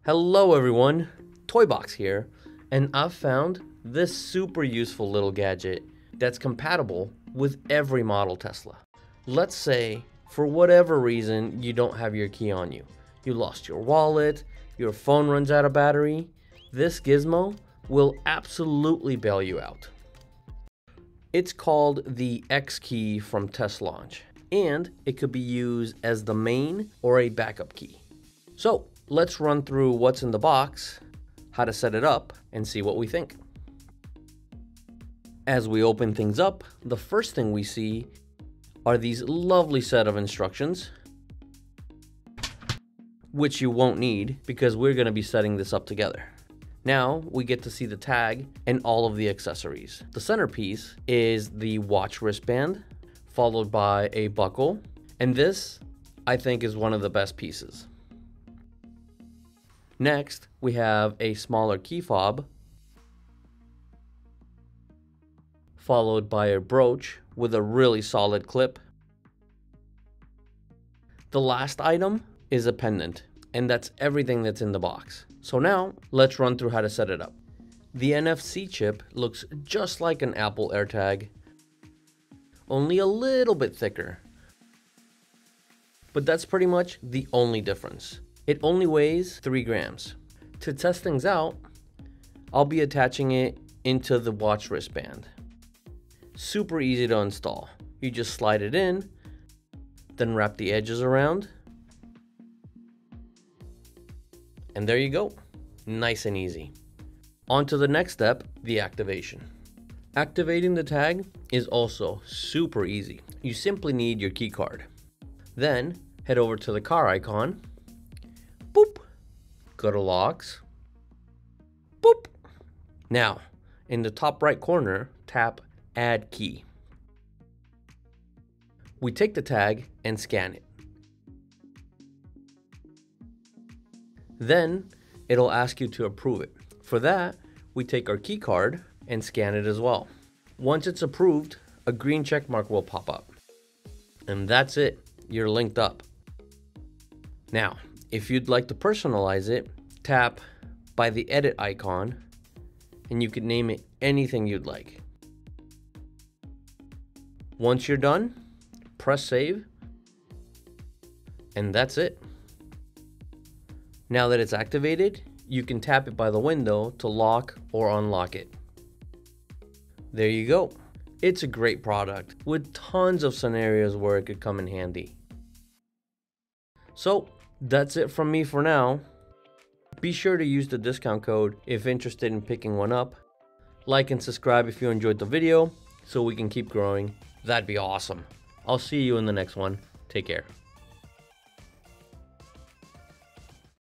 Hello everyone, ToyBox here, and I've found this super useful little gadget that's compatible with every model Tesla. Let's say, for whatever reason, you don't have your key on you. You lost your wallet, your phone runs out of battery. This gizmo will absolutely bail you out. It's called the X-Key from Teslaunch, and it could be used as the main or a backup key. So let's run through what's in the box, how to set it up, and see what we think. As we open things up, the first thing we see are these lovely set of instructions, which you won't need because we're going to be setting this up together. Now we get to see the tag and all of the accessories. The centerpiece is the watch wristband, followed by a buckle, and this I think is one of the best pieces. Next, we have a smaller key fob, followed by a brooch with a really solid clip. The last item is a pendant, and that's everything that's in the box. So now, let's run through how to set it up. The NFC chip looks just like an Apple AirTag, only a little bit thicker. But that's pretty much the only difference. It only weighs 3 grams. To test things out, I'll be attaching it into the watch wristband. Super easy to install. You just slide it in, then wrap the edges around, and there you go. Nice and easy. On to the next step, the activation. Activating the tag is also super easy. You simply need your key card. Then head over to the car icon, boop, go to locks, boop. Now, in the top right corner, tap add key. We take the tag and scan it. Then it'll ask you to approve it. For that, we take our key card and scan it as well. Once it's approved, a green check mark will pop up. And that's it, you're linked up. Now, if you'd like to personalize it, tap by the edit icon and you can name it anything you'd like. Once you're done, press save, and that's it. Now that it's activated, you can tap it by the window to lock or unlock it. There you go. It's a great product with tons of scenarios where it could come in handy. So that's it from me for now. Be sure to use the discount code if interested in picking one up. Like and subscribe if you enjoyed the video so we can keep growing. That'd be awesome. I'll see you in the next one. Take care.